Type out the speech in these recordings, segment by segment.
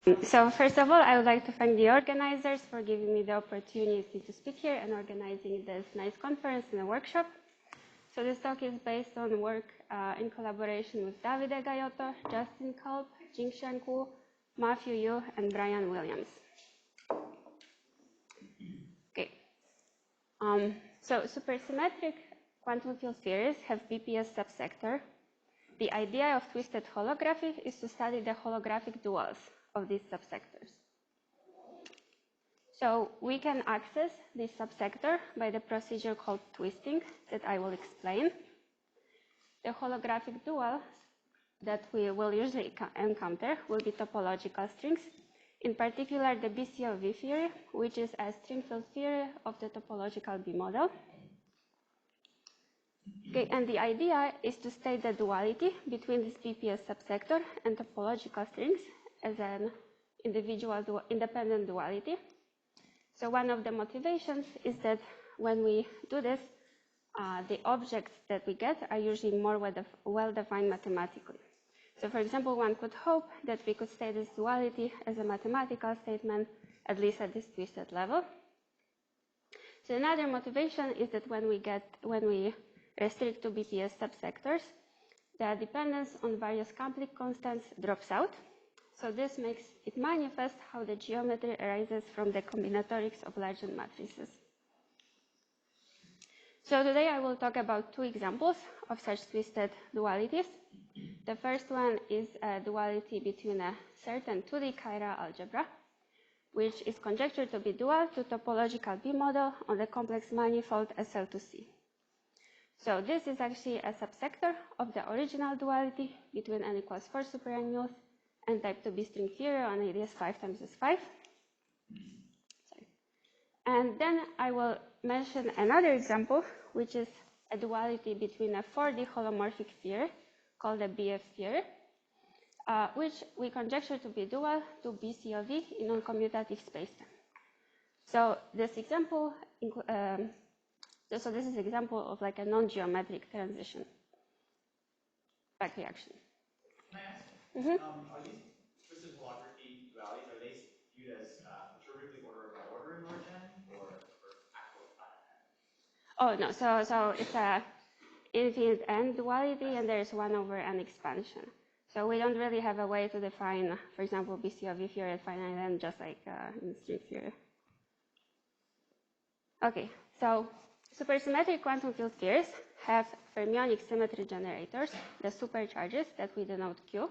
So first of all, I would like to thank the organizers for giving me the opportunity to speak here and organizing this nice conference and a workshop. So this talk is based on work in collaboration with Davide Gaiotto, Justin Culp, Jingxian Ku, Matthew Yu, and Brian Williams. Okay. So supersymmetric quantum field theories have BPS subsector. The idea of twisted holography is to study the holographic duals of these subsectors. So we can access this subsector by the procedure called twisting that I will explain. The holographic duals that we will usually encounter will be topological strings, in particular the BCOV theory, which is a string field theory of the topological B model. Okay, and the idea is to state the duality between this BPS subsector and topological strings as an individual independent duality. So one of the motivations is that when we do this, the objects that we get are usually more well-defined mathematically. So for example, one could hope that we could state this duality as a mathematical statement, at least at this twisted level. So another motivation is that when we restrict to BPS subsectors, the dependence on various complex constants drops out. So this makes it manifest how the geometry arises from the combinatorics of large matrices. So today I will talk about two examples of such twisted dualities. The first one is a duality between a certain 2D chiral algebra, which is conjectured to be dual to topological B model on the complex manifold SL2C. So this is actually a subsector of the original duality between n equals 4 superannuals and type 2B string theory on ADS 5 times S5. Sorry. And then I will mention another example, which is a duality between a 4D holomorphic theory called the BF theory, which we conjecture to be dual to BCOV in non-commutative spacetime. So this example, this is an example of like a non-geometric transition back reaction. Can I ask? Are these twisted holography dualities, are they viewed as perturbatively ordered by order in large N or actual time N? Oh no, so it's a infinite N duality and there's 1 over N expansion. So we don't really have a way to define, for example, BCOV theory at finite N just like in string theory. Okay, so supersymmetric quantum field theories have fermionic symmetry generators, the supercharges that we denote Q.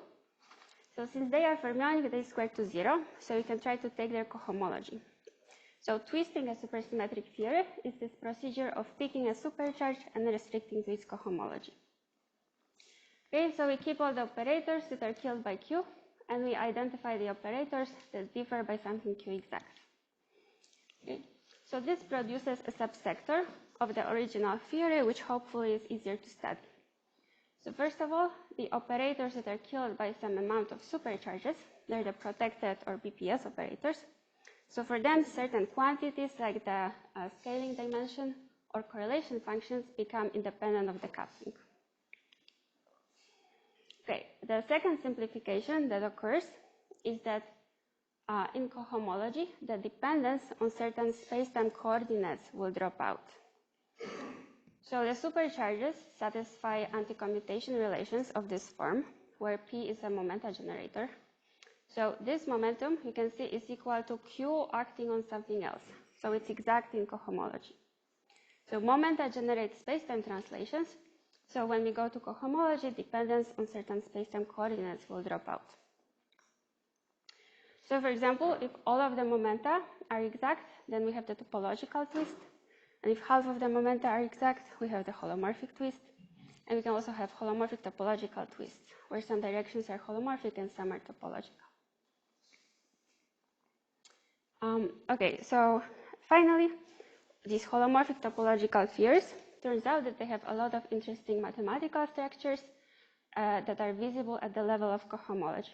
So since they are fermionic, they square to 0, so you can try to take their cohomology. So twisting a supersymmetric theory is this procedure of picking a supercharge and restricting to its cohomology. Okay, so we keep all the operators that are killed by Q, and we identify the operators that differ by something Q exact. Okay. So this produces a subsector of the original theory, which hopefully is easier to study. So first of all, the operators that are killed by some amount of supercharges, they're the protected or BPS operators. So for them, certain quantities like the scaling dimension or correlation functions become independent of the coupling. Okay, the second simplification that occurs is that in cohomology, the dependence on certain space-time coordinates will drop out. So the supercharges satisfy anti-commutation relations of this form, where P is a momenta generator. So this momentum, you can see, is equal to Q acting on something else. So it's exact in cohomology. So momenta generate space-time translations. So when we go to cohomology, dependence on certain space-time coordinates will drop out. So for example, if all of the momenta are exact, then we have the topological twist. And if half of the momenta are exact, we have the holomorphic twist. And we can also have holomorphic topological twists, where some directions are holomorphic and some are topological. Okay, so finally, these holomorphic topological theories, turns out that they have a lot of interesting mathematical structures that are visible at the level of cohomology.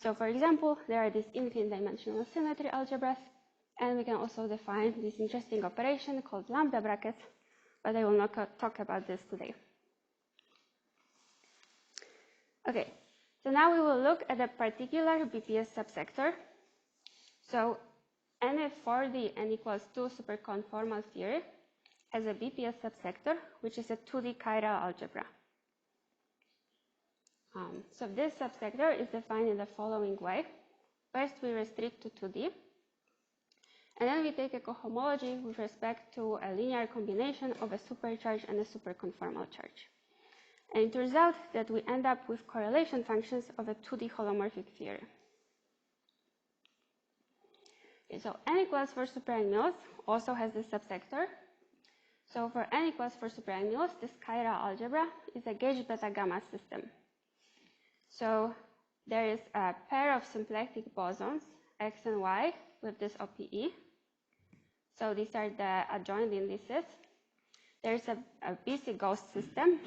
So for example, there are these infinite dimensional symmetry algebras, and we can also define this interesting operation called lambda brackets, but I will not talk about this today. Okay, So now we will look at a particular BPS subsector. So any 4D n equals 2 superconformal theory has a BPS subsector, which is a 2D chiral algebra. So this subsector is defined in the following way. First, we restrict to 2D, and then we take a cohomology with respect to a linear combination of a supercharge and a superconformal charge. And it turns out that we end up with correlation functions of a 2D holomorphic theory. Okay, so n equals 4 super n mules also has this subsector. So for n equals 4 super n mules, this chiral algebra is a gauge beta gamma system. So there is a pair of symplectic bosons, X and Y, with this OPE. So these are the adjoint indices. There's a BC ghost system,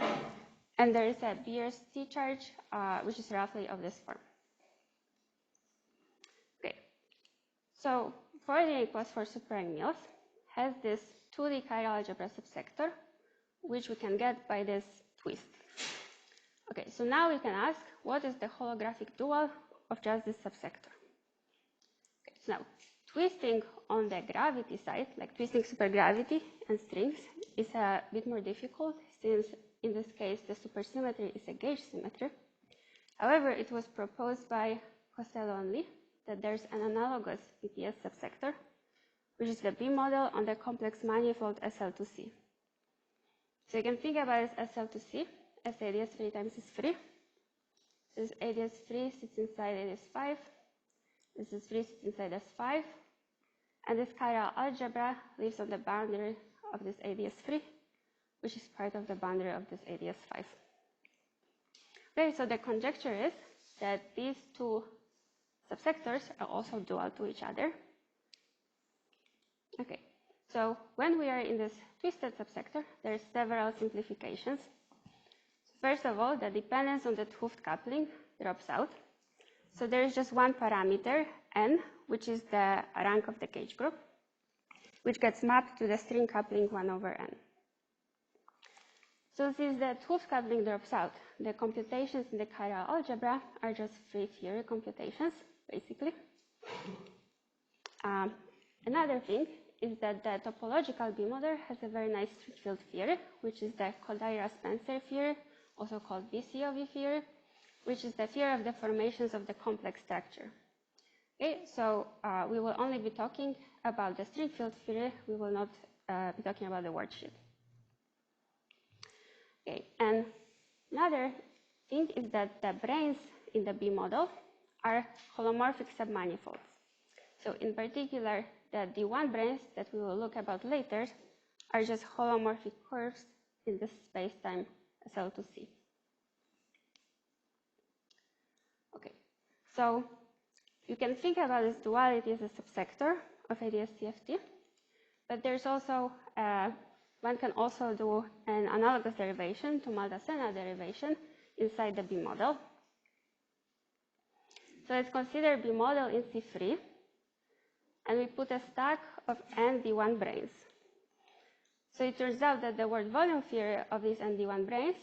and there is a BRC charge, which is roughly of this form. Okay, so 4D equals 4 super n mules has this 2D chiral algebra subsector, which we can get by this twist. Okay, so now we can ask, what is the holographic dual of just this subsector? Okay, so now, twisting on the gravity side, like twisting supergravity and strings, is a bit more difficult, since in this case the supersymmetry is a gauge symmetry. However, it was proposed by Costello and Lee that there's an analogous BPS subsector, which is the B model on the complex manifold SL2C. So you can think about it as SL2C as ADS3 times S3. This ADS3 sits inside ADS5. This is 3 sits inside S5. And this chiral algebra lives on the boundary of this ADS3, which is part of the boundary of this ADS5. Okay, so the conjecture is that these two subsectors are also dual to each other. Okay, so when we are in this twisted subsector, there are several simplifications. First of all, the dependence on the 't Hooft coupling drops out. So there is just one parameter, n, which is the rank of the gauge group, which gets mapped to the string coupling 1 over n. So since the 't Hooft coupling drops out, the computations in the chiral algebra are just free theory computations, basically. Another thing is that the topological B model has a very nice string field theory, which is the Kodaira-Spencer theory, also called VCOV theory, which is the theory of the formations of the complex structure. Okay, so we will only be talking about the string field theory. We will not be talking about the worldsheet. Okay, and another thing is that the branes in the B model are holomorphic submanifolds. So in particular, the D1 branes that we will look about later are just holomorphic curves in the spacetime SL2C. Okay, so you can think about this duality as a subsector of ADS-CFT, but there's also, one can also do an analogous derivation to Malda-Sena derivation inside the B model. So let's consider B model in C3, and we put a stack of n D1 branes. So it turns out that the word volume theory of these n D1 branes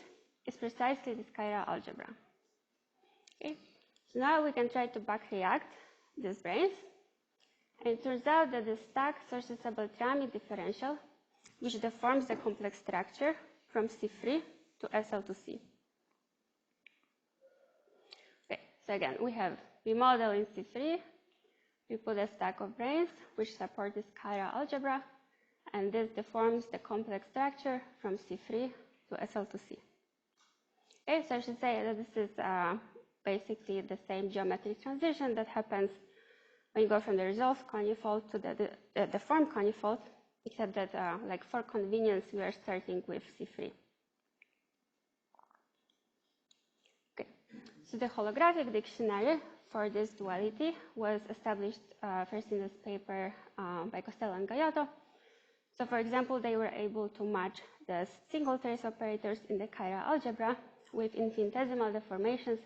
is precisely this chiral algebra. Okay, so now we can try to back react these branes, and it turns out that the stack sources a Beltrami differential, which deforms the complex structure from C3 to SL2C. Okay, so again, we have B model in C3. We put a stack of branes which support this chiral algebra, and this deforms the complex structure from C3 to SL2C. Okay, so I should say that this is basically the same geometric transition that happens when you go from the resolved conifold to the deformed conifold, except that, like for convenience, we are starting with C3. Okay, so the holographic dictionary for this duality was established first in this paper by Costello and Gaiotto. So for example, they were able to match the single trace operators in the chiral algebra with infinitesimal deformations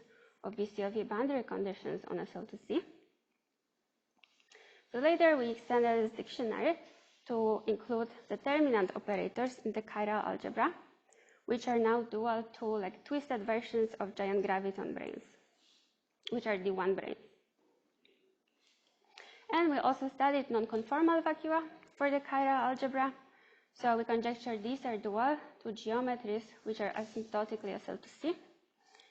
of VCOV boundary conditions on SL2C. So later we extended this dictionary to include determinant operators in the chiral algebra, which are now dual to like twisted versions of giant graviton branes. which are D1 branes. And we also studied non-conformal vacua for the chiral algebra. So we conjecture these are dual to geometries which are asymptotically SL2C.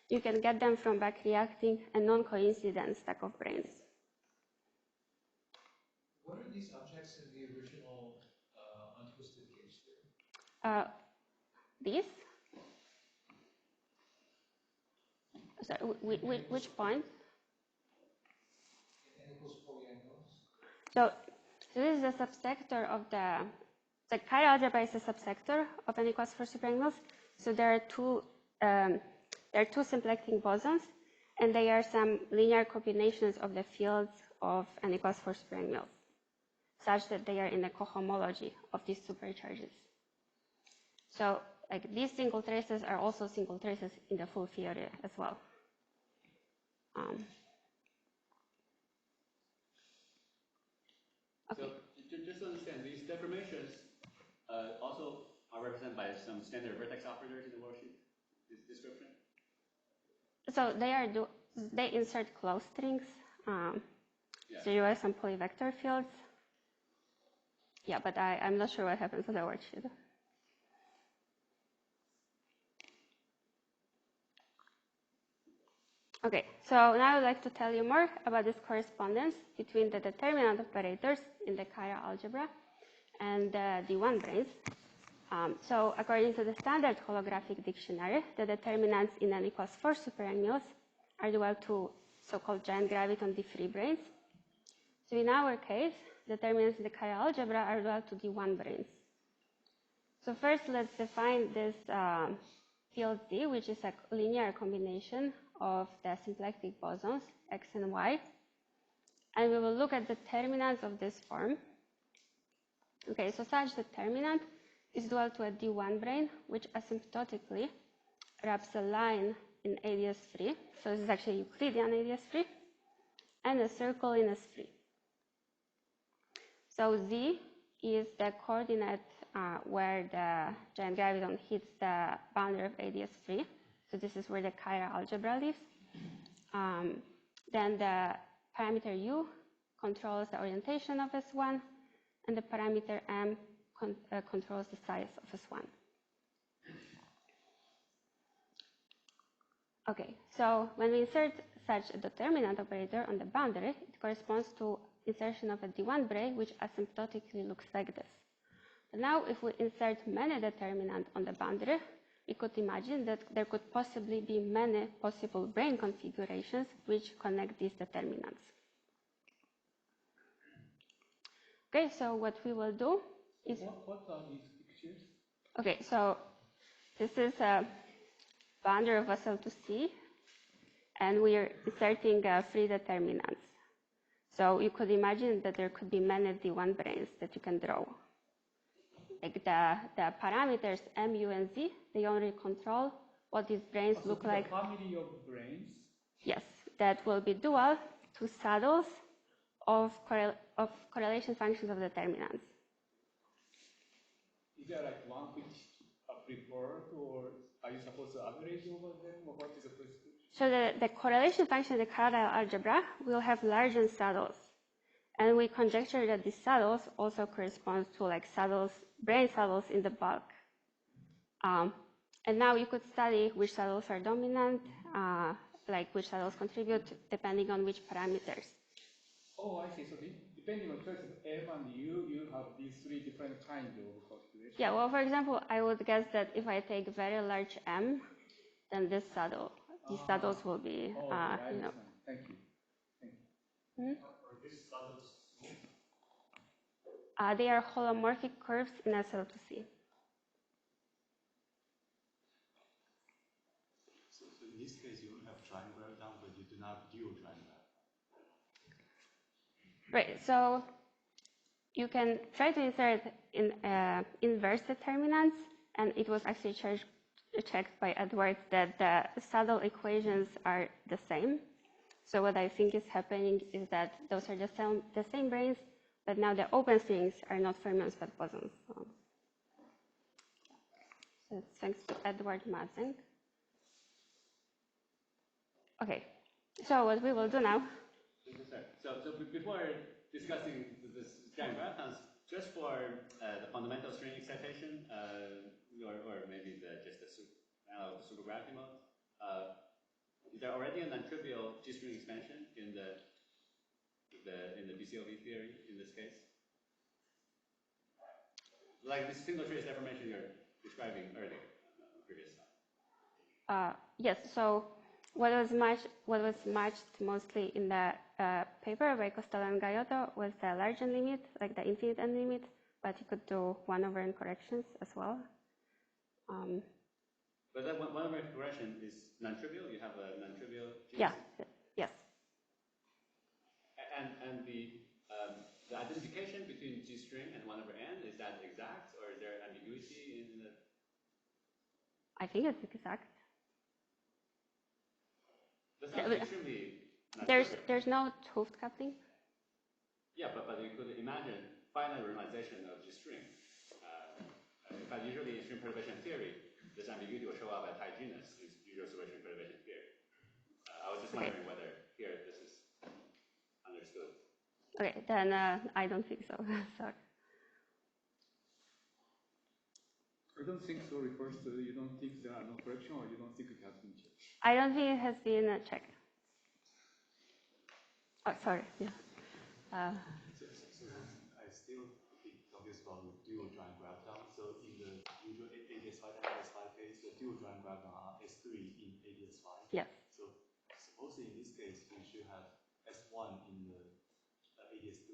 You can get them from back reacting a non-coincident stack of branes. What are these objects in the original untwisted case theory? These? Sorry, which point? N equals 4 angles. So this is a subsector of the chiral algebra is a subsector of n equals 4 superangles. So there are two symplectic bosons, and they are some linear combinations of the fields of n equals 4 superangles, such that they are in a cohomology of these supercharges. So like these single traces are also single traces in the full theory as well. Okay. So just to understand, these deformations also are represented by some standard vertex operators in the worldsheet description? So they insert closed strings. So you have some polyvector fields. Yeah, but I'm not sure what happens to the worldsheet. Okay, so now I'd like to tell you more about this correspondence between the determinant operators in the chiral algebra and the D1 branes. So according to the standard holographic dictionary, the determinants in n equals 4 superangles are dual to so-called giant graviton D3 branes. So in our case, determinants in the chiral algebra are dual to D1 branes. So first, let's define this field D, which is a linear combination of the symplectic bosons X and Y. And we will look at determinants of this form. Okay, so such determinant is dual to a D1 brane, which asymptotically wraps a line in ADS3. So this is actually Euclidean ADS3, and a circle in S3. So Z is the coordinate where the giant graviton hits the boundary of ADS3. So this is where the chiral algebra lives. Then the parameter U controls the orientation of S1, and the parameter M controls the size of S1. Okay, so when we insert such a determinant operator on the boundary, it corresponds to insertion of a D1 brane, which asymptotically looks like this. But now, if we insert many determinants on the boundary, we could imagine that there could possibly be many possible brane configurations which connect these determinants. Okay, so what we will do is... What are these pictures? Okay, so this is a boundary of SL2C, and we are inserting 3 determinants. So you could imagine that there could be many D1 branes that you can draw. Like the parameters M, U, and Z, they only control what these branes look like. A family of branes? Yes, that will be dual to saddles of correlation functions of determinants. Is there like one which preferred, or are you supposed to average over them, or what is the prescription? So the correlation function in the chiral algebra will have large saddles. And we conjecture that these saddles also correspond to like saddles, brane saddles in the bulk. And now you could study which saddles are dominant, like which saddles contribute, depending on which parameters. Oh, I see. So depending on choice of M and U, you have these 3 different kinds of configurations. Yeah, well, for example, I would guess that if I take very large M, then this saddle, these saddles will be, you know. Thank you. Thank you. Hmm? Are these saddles smooth? They are holomorphic curves in SL2C. So in this case, you have giant graviton, but you do not have dual giant graviton. Right, so you can try to insert in inverse determinants, and it was actually checked by Edwards that the saddle equations are the same. So what I think is happening is that those are the same branes, but now the open strings are not fermions but bosons. So it's thanks to Edward Mazeng. Okay, So what we will do now. So before discussing this giant gravitons, just for the fundamental string excitation, or maybe just the supergravity mode, is there already a non-trivial G-string expansion in the BCOV theory in this case? Like this single trace deformation you're describing earlier, previous slide. Yes. So what was matched mostly in the paper by Costello and Gaiotto was the large n limit, like the infinite n limit, but you could do 1/n corrections as well. But that 1/n correction is non-trivial. You have a non-trivial. Yeah. Yes. And the identification between G string and 1/n, is that exact, or is there ambiguity in the? I think it's exact. That sounds extremely. There's no 't Hooft coupling. Yeah, but you could imagine finite renormalization of G string. In fact, usually in string perturbation theory, this ambiguity will show up at high genus in usual string perturbation theory. I was just wondering whether here this is understood. Okay, then I don't think so. Sorry. I don't think so refers to you don't think there are no correction, or you don't think it has been checked? I don't think it has been checked. Oh, sorry. Yeah. So I still think confused about the dual giant graviton. So in the usual ADS5 and ADS5 case, the dual giant graviton are S3 in ADS5. Yes. So supposedly in this case, we should have S1 in the ADS3,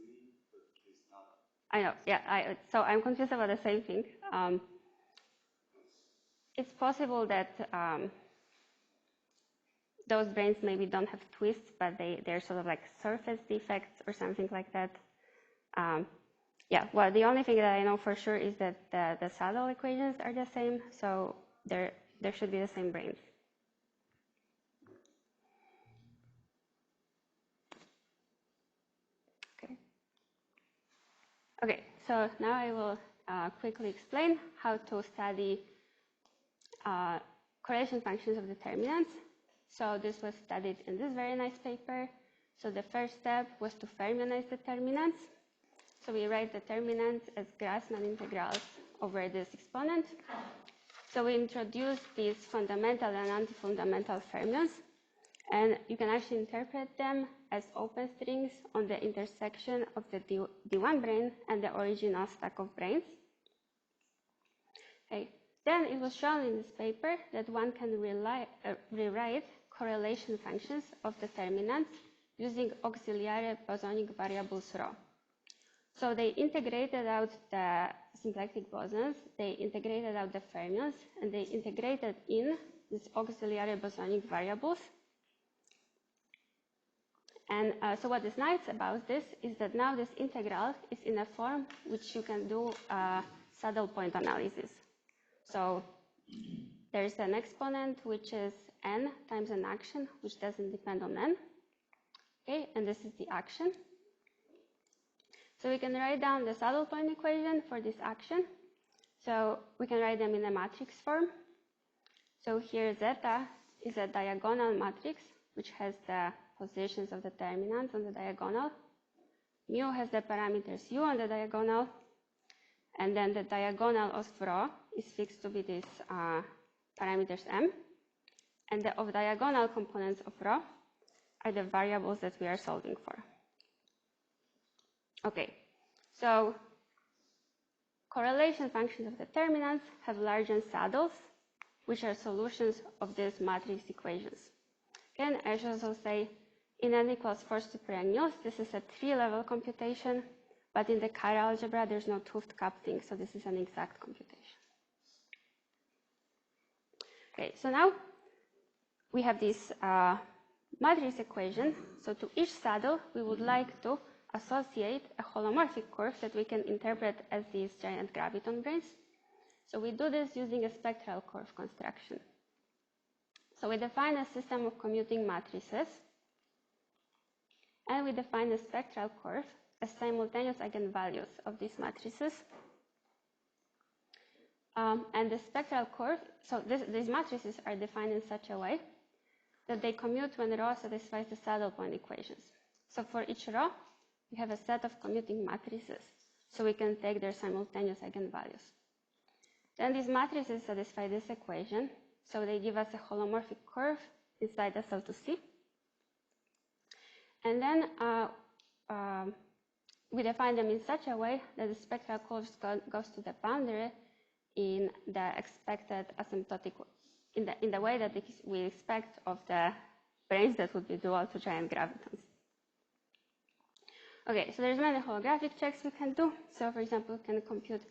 but it's not. I know. Yeah. So I'm confused about the same thing. It's possible that those branes maybe don't have twists, but they're sort of like surface defects or something like that. Yeah, well, the only thing that I know for sure is that the saddle equations are the same, so there should be the same branes. Okay, so now I will quickly explain how to study correlation functions of determinants. So this was studied in this very nice paper. So the first step was to fermionize determinants. So we write determinants as Grassmann integrals over this exponent. So we introduce these fundamental and anti-fundamental fermions, and you can actually interpret them as open strings on the intersection of the D1 brane and the original stack of branes. Okay. Then it was shown in this paper that one can rewrite correlation functions of determinants using auxiliary bosonic variables ρ. So they integrated out the symplectic bosons, they integrated out the fermions, and they integrated in these auxiliary bosonic variables. And so what is nice about this is that now this integral is in a form which you can do saddle point analysis. So there's an exponent which is n times an action which doesn't depend on n. Okay, and this is the action. So we can write down the saddle point equation for this action. So we can write them in a matrix form. So here zeta is a diagonal matrix which has the positions of determinants on the diagonal. Mu has the parameters u on the diagonal. And then the diagonal of ρ is fixed to be these parameters m. And the off-diagonal components of ρ are the variables that we are solving for. Okay, so correlation functions of determinants have Largent saddles, which are solutions of these matrix equations. Again, I should also say, in n equals 4 superannuals, this is a 3-level computation, but in the chiral algebra, there's no 't Hooft coupling, so this is an exact computation. Okay, so now we have this matrix equation. So to each saddle, we would like to associate a holomorphic curve that we can interpret as these giant graviton branes. So we do this using a spectral curve construction. So we define a system of commuting matrices, and we define a spectral curve as simultaneous eigenvalues of these matrices. And the spectral curve, so these matrices are defined in such a way that they commute when rho satisfies the saddle point equations. So for each rho, we have a set of commuting matrices, so we can take their simultaneous eigenvalues. Then these matrices satisfy this equation, so they give us a holomorphic curve inside SL2C. And then we define them in such a way that the spectral curve goes to the boundary in the expected asymptotic, in the way that we expect of the branes that would be dual to giant gravitons. Okay, so there's many holographic checks we can do. So for example, we can compute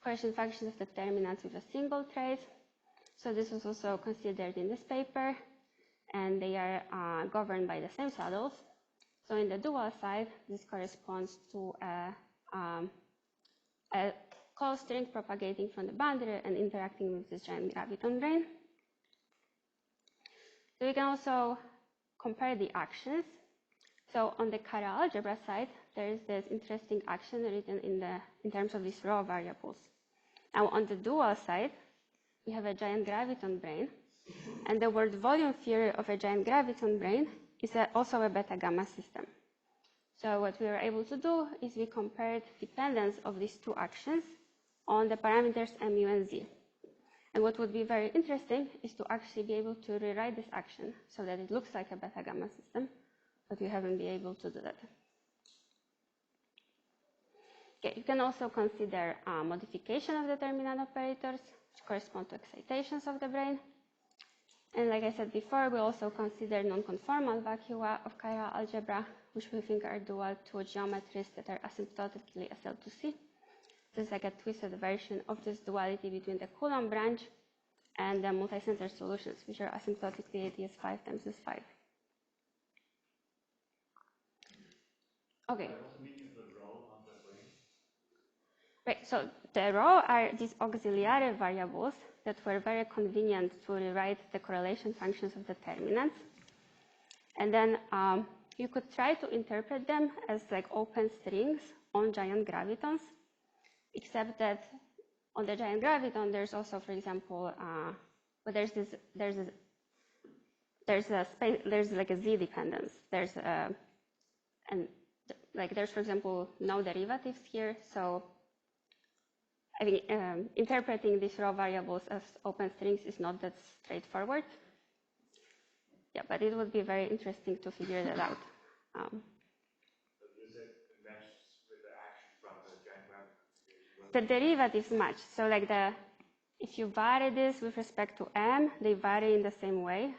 coercion functions of determinants with a single trace. So this was also considered in this paper, and they are governed by the same saddles. So in the dual side, this corresponds to a closed string propagating from the boundary and interacting with this giant graviton brane. So we can also compare the actions. So on the chiral algebra side, there is this interesting action written in terms of these raw variables. Now on the dual side, we have a giant graviton brane, and the word volume theory of a giant graviton brane is also a beta-gamma system. So what we were able to do is we compared dependence of these two actions on the parameters mu and z. And what would be very interesting is to actually be able to rewrite this action so that it looks like a beta-gamma system, but we haven't been able to do that. Okay, you can also consider modification of determinant operators, which correspond to excitations of the brane. And like I said before, we also consider non-conformal vacua of chiral algebra, which we think are dual to geometries that are asymptotically SL2C. This is like a twisted version of this duality between the Coulomb branch and the multi-center solutions, which are asymptotically ADS5 times S5. Okay. Right, so the rho are these auxiliary variables that were very convenient to rewrite the correlation functions of determinants. And then you could try to interpret them as like open strings on giant gravitons, except that on the giant graviton, there's also, for example, but there's like a z dependence. There's for example, no derivatives here. So I think interpreting these raw variables as open strings is not that straightforward. Yeah, but it would be very interesting to figure that out. Does it match with the action from the giant graviton? The derivatives match. So like if you vary this with respect to m, they vary in the same way.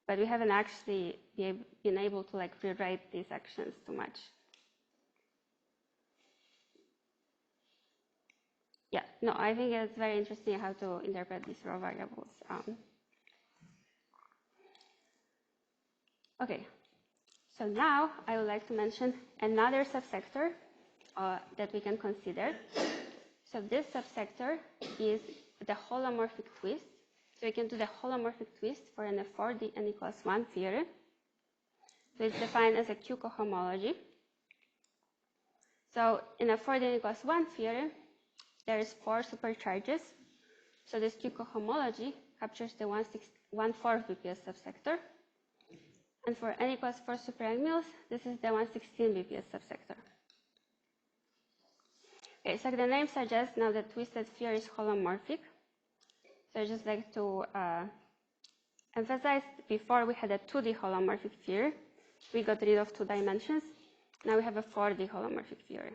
But we haven't actually been able to like rewrite these actions too much. Yeah, no, I think it's very interesting how to interpret these raw variables. Okay, so now I would like to mention another subsector that we can consider. So this subsector is the holomorphic twist. So we can do the holomorphic twist for an F4D n equals 1 theory. So it's defined as a Q cohomology. So in a 4D n equals 1 theory, there is 4 supercharges. So this Q cohomology captures the 1/4 BPS subsector. And for n equals 4 superangles, this is the 1/16 BPS subsector. Okay, so the name suggests now that twisted sphere is holomorphic. So I just like to emphasize, before we had a 2D holomorphic theory. We got rid of 2 dimensions. Now we have a 4D holomorphic theory.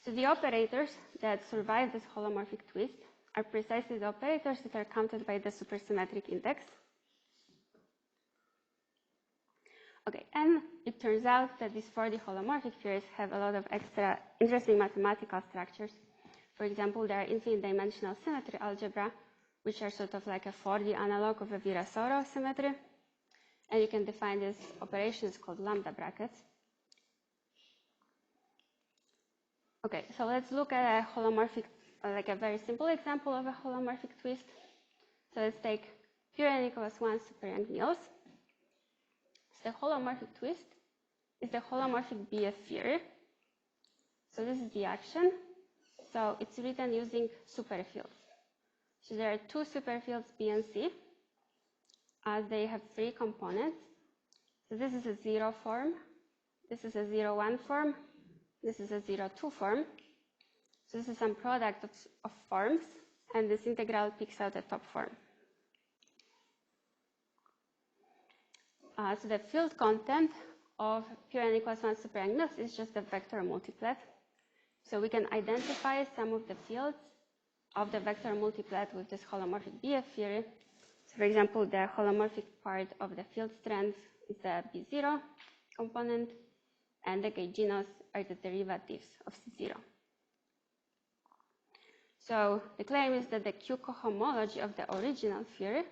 So the operators that survive this holomorphic twist are precisely the operators that are counted by the supersymmetric index. Okay, and it turns out that these 4D holomorphic theories have a lot of extra interesting mathematical structures. For example, there are infinite dimensional symmetry algebra, which are sort of like a 4D analog of a Virasoro symmetry. And you can define these operations called lambda brackets. Okay, so let's look at a holomorphic, like a very simple example of a holomorphic twist. So let's take pure n equals 1 superyoung Niels. So the holomorphic twist is the holomorphic BF theory. So this is the action. So it's written using superfields. So there are 2 superfields B and C. as they have 3 components. So this is a 0 form, this is a 0,1 form, this is a 0,2 form. So this is some product of forms, and this integral picks out the top form. So the field content of pure n equals 1 superangular is just the vector multiplet. So we can identify some of the fields of the vector multiplet with this holomorphic BF theory. So for example, the holomorphic part of the field strength is the B0 component, and the gauginos are the derivatives of C0. So the claim is that the Q cohomology of the original theory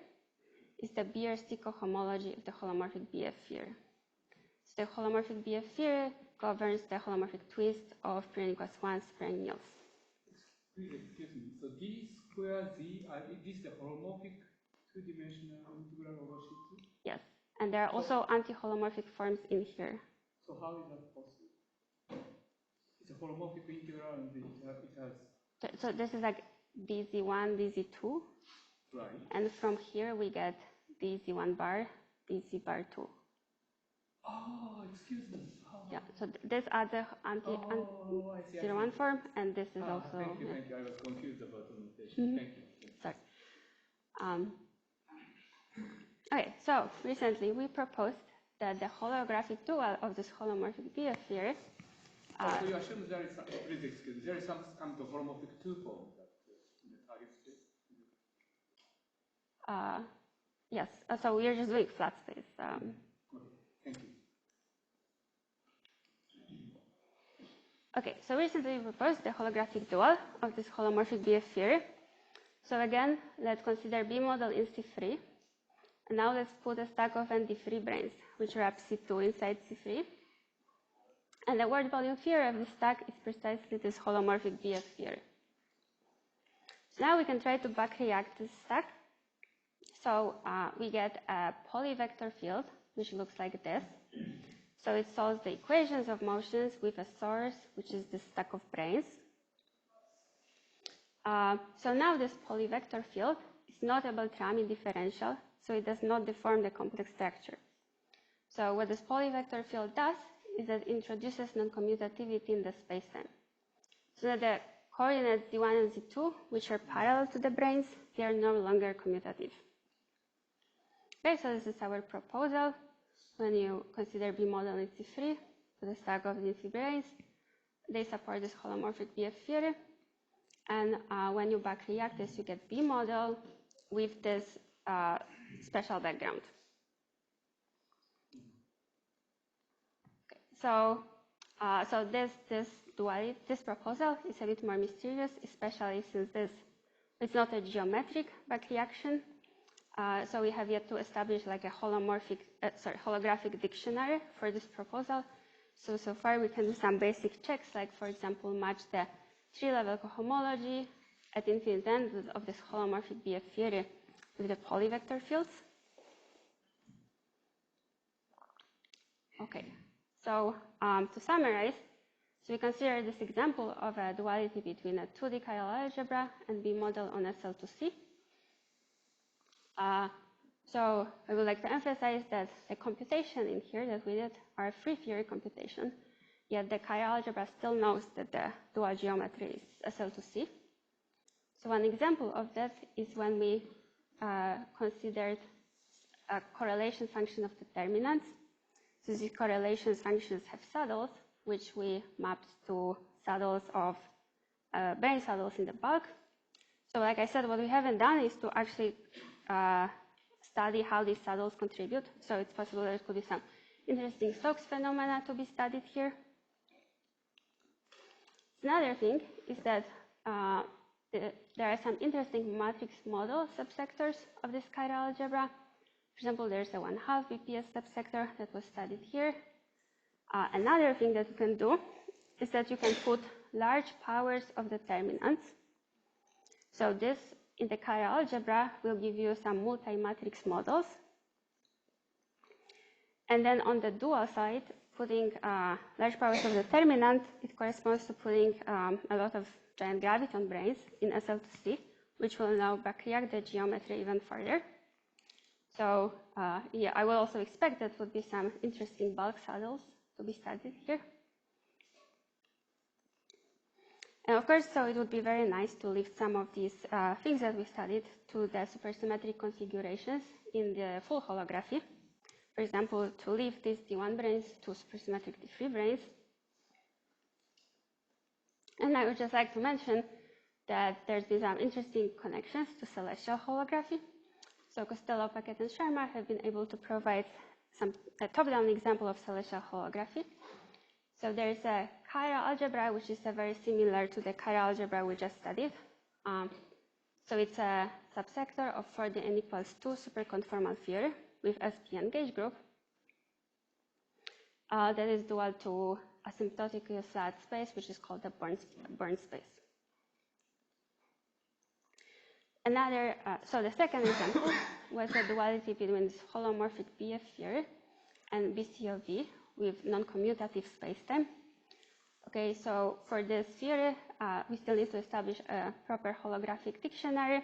is the BRC cohomology of the holomorphic BF theory. So the holomorphic BF theory governs the holomorphic twist of pure n equals 1 superannuals. Excuse me. So D square Z, is this the holomorphic two-dimensional integral over sheet 2? Yes, and there are also anti-holomorphic forms in here. So how is that possible? It's a holomorphic integral and it has... So this is like dz1, dz2. Right. And from here we get dz1 bar, dz bar 2. Oh, excuse me. Oh. Yeah, so these are the anti-0,1 form, and this is also... Thank you, thank you. I was confused about the notation. Thank you. Sorry. Okay, so recently we proposed that the holographic dual of this holomorphic BF theory... so you assume there is some, please excuse me, there is some kind of holomorphic 2 form that in the target space? Yes, so we are just doing flat space. Okay, thank you. Okay, so recently we proposed the holographic dual of this holomorphic BF theory. So again, let's consider B model in C3. And now let's put a stack of ND3 branes, which wrap C2 inside C3. And the word volume theory of this stack is precisely this holomorphic BF theory. So now we can try to back react this stack. So we get a polyvector field, which looks like this. So it solves the equations of motions with a source, which is this stack of branes. So now this polyvector field is not a Beltrami differential, so it does not deform the complex structure. So what this polyvector field does is that it introduces non-commutativity in the spacetime. So that the coordinates Z1 and Z2, which are parallel to the branes, they are no longer commutative. Okay, so this is our proposal. When you consider B model in C3 with a stack of ND3 branes, they support this holomorphic BF theory. And when you back react this, you get B model with this special background. Okay, so this proposal is a bit more mysterious, especially since it's not a geometric back reaction. So we have yet to establish like a holographic dictionary for this proposal. So far we can do some basic checks, like for example, match the 3-level cohomology at infinite ends of this holomorphic BF theory with the polyvector fields. Okay, so to summarize, so we consider this example of a duality between a 2D chiral algebra and B model on SL2C. So I would like to emphasize that the computation in here that we did are free theory computation, yet the chiral algebra still knows that the dual geometry is SL2C. So one example of that is when we considered a correlation function of determinants. So these correlation functions have saddles, which we mapped to saddles of brane saddles in the bulk. So like I said, what we haven't done is to actually study how these saddles contribute. So it's possible there could be some interesting Stokes phenomena to be studied here. Another thing is that there are some interesting matrix model subsectors of this chiral algebra. For example, there's a 1/2 BPS subsector that was studied here. Another thing that you can do is that you can put large powers of determinants. So this, in the chiral algebra, will give you some multi-matrix models. And then on the dual side, putting large powers of determinant, it corresponds to putting a lot of giant graviton branes in SL2C, which will now back react the geometry even further. So yeah, I will also expect that would be some interesting bulk saddles to be studied here. And of course, so it would be very nice to lift some of these things that we studied to the supersymmetric configurations in the full holography. For example, to lift these D1 branes to supersymmetric D3 branes. And I would just like to mention that there's been some interesting connections to celestial holography. So Costello, Paquette, and Sharma have been able to provide a top-down example of celestial holography. So there's a chiral algebra, which is very similar to the chiral algebra we just studied. So it's a subsector of for the n equals 2 superconformal theory with SP and gauge group that is dual to asymptotically flat space, which is called the Born space. Another, so the second example was a duality between this holomorphic BF theory and BCOV with non-commutative spacetime. Okay, so for this theory, we still need to establish a proper holographic dictionary.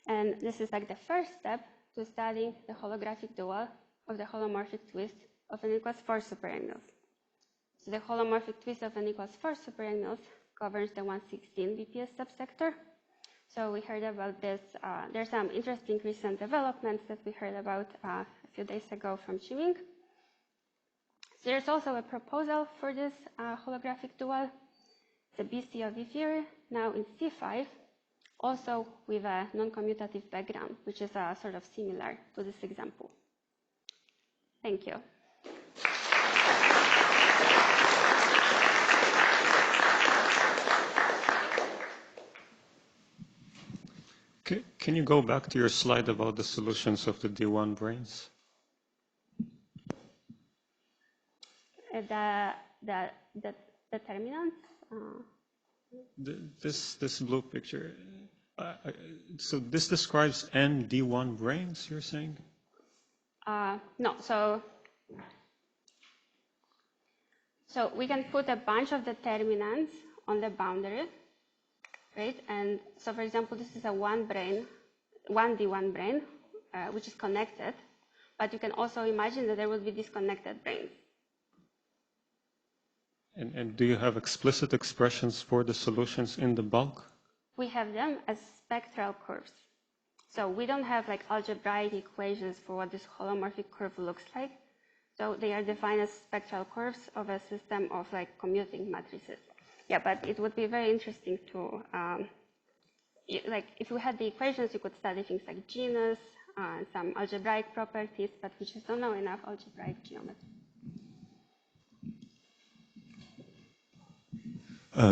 And this is like the first step to studying the holographic dual of the holomorphic twist of n equals 4 superangles. So the holomorphic twist of n equals 4 superangles covers the 116 BPS subsector. So we heard about this. There's some interesting recent developments that we heard about a few days ago from Chiming. So there's also a proposal for this holographic dual, the BCOV theory, now in C5, also with a non-commutative background, which is sort of similar to this example. Thank you. Can you go back to your slide about the solutions of the D1 branes? The determinants? This blue picture. So this describes n D1 branes, you're saying? No, so we can put a bunch of determinants on the boundary, right? And so, for example, this is a one D1 brane, which is connected, but you can also imagine that there will be disconnected branes. And do you have explicit expressions for the solutions in the bulk? We have them as spectral curves. So we don't have like algebraic equations for what this holomorphic curve looks like. So they are defined as spectral curves of a system of like commuting matrices. Yeah, but it would be very interesting to, like if we had the equations, you could study things like genus, some algebraic properties, but we just don't know enough algebraic geometry.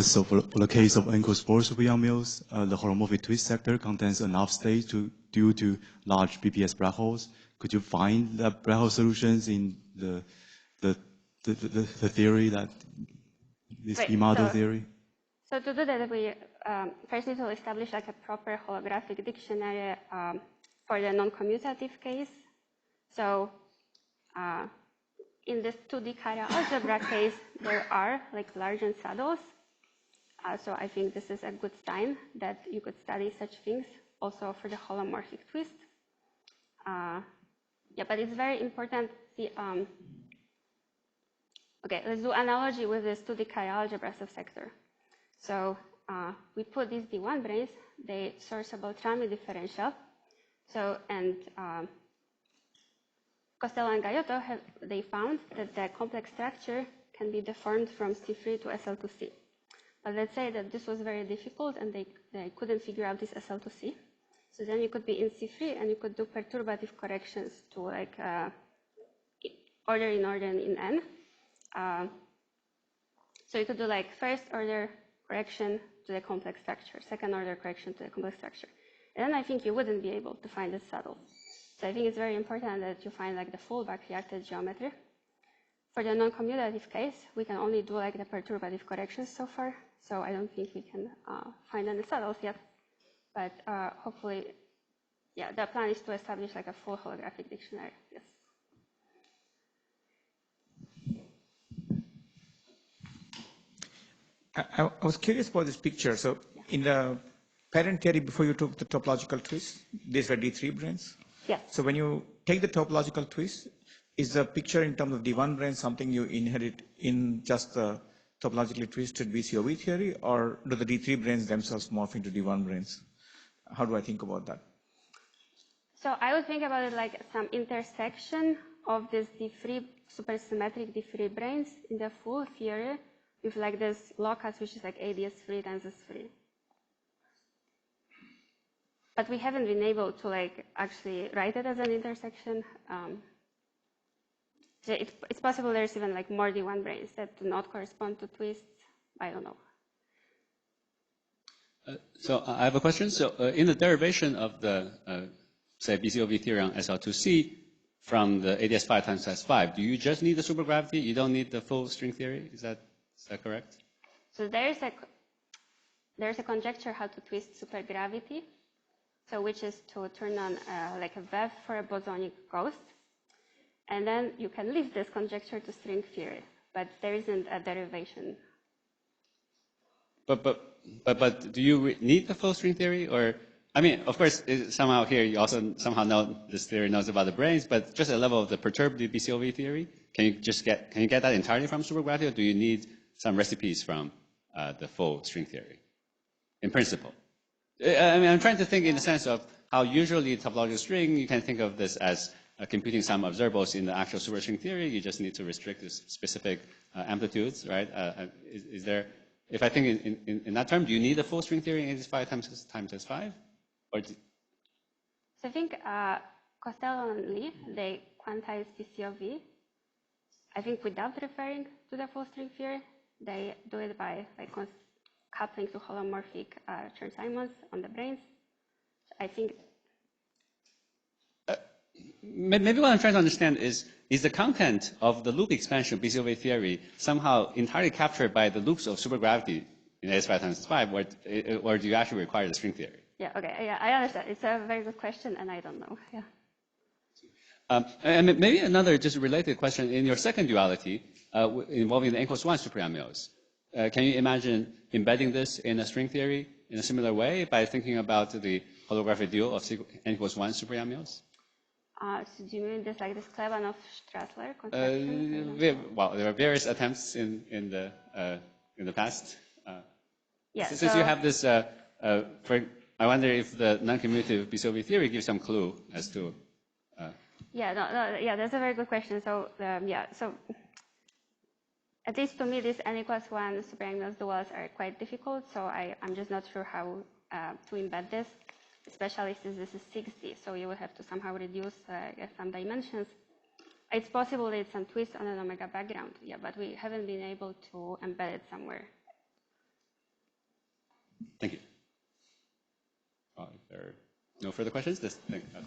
So for the case of n-equals-4 superyoung the holomorphic twist sector contains enough states due to large BPS black holes. Could you find the black hole solutions in the theory that this B-model theory? So to do that, we first need to establish like a proper holographic dictionary for the non-commutative case. So in this 2D chiral algebra case, there are like Largent saddles. So I think this is a good sign that you could study such things also for the holomorphic twist. Yeah, but it's very important. See, okay, let's do analogy with this 2D chiral algebra subsector. So we put these D1 branes, they source a Beltrami differential. So, and Costello and Gaiotto, they found that the complex structure can be deformed from C3 to SL2C. But let's say that this was very difficult and they couldn't figure out this SL2C. So then you could be in C3 and you could do perturbative corrections to like order in N. So you could do like first order correction to the complex structure, second order correction to the complex structure. And then I think you wouldn't be able to find the saddle. So I think it's very important that you find like the full back-reacted geometry. For the non-commutative case, we can only do like the perturbative corrections so far. So I don't think we can find any saddles yet. But hopefully, yeah, the plan is to establish like a full holographic dictionary. Yes. I was curious about this picture. So in the parent theory, before you took the topological twist, these were D3 branes. Yes. So when you take the topological twist, is the picture in terms of D1 brane something you inherit in just the topologically twisted BCOV theory, or do the D3 branes themselves morph into D1 branes? How do I think about that? So I would think about it like some intersection of this D3 supersymmetric D3 branes in the full theory with like this locus, which is like ADS3 times S3. But we haven't been able to like actually write it as an intersection. So it's possible there's even like more D1 branes that do not correspond to twists. I don't know. So I have a question. So in the derivation of the, say, BCOV theory on SL2C from the ADS5 times S5, do you just need the supergravity? You don't need the full string theory? Is that correct? So there's a conjecture how to twist supergravity. So which is to turn on like a VEV for a bosonic ghost. And then you can leave this conjecture to string theory, but there isn't a derivation. But do you need the full string theory? Or, I mean, of course, somehow here you also somehow know this theory knows about the branes, but just at the level of the perturbative BCOV theory, can you get that entirely from supergravity, or do you need some recipes from the full string theory, in principle? I mean, I'm trying to think in the sense of how usually topological string, you can think of this as computing some observables in the actual superstring theory. You just need to restrict this specific amplitudes, right? Is there, if I think in that term, do you need a full string theory in ADS5 times S5? Or So I think Costello and Lee, they quantize BCOV. I think without referring to the full string theory, they do it by like coupling to holomorphic Chern-Simons on the branes. I think. Maybe what I'm trying to understand is the content of the loop expansion of BCOV theory somehow entirely captured by the loops of supergravity in AS5 times 5, or do you actually require the string theory? Yeah, okay, yeah, I understand. It's a very good question, and I don't know, yeah. And maybe another just related question, in your second duality, involving the n=1 superamyos, can you imagine embedding this in a string theory in a similar way by thinking about the holographic dual of n=1 superamyos? So do you mean this like this Klebanov-Strassler construction? Well, there are various attempts in the past. Yeah, Since you have this, I wonder if the non-commutative BCOV theory gives some clue as to. Yeah, that's a very good question. So so at least to me, these n=1 superamyos duals are quite difficult. So I'm just not sure how to embed this, especially since this is 6D. So you will have to somehow reduce some dimensions. It's possible that it's some twist on an omega background, yeah, but we haven't been able to embed it somewhere. Thank you. If there are no further questions, this thing. Okay.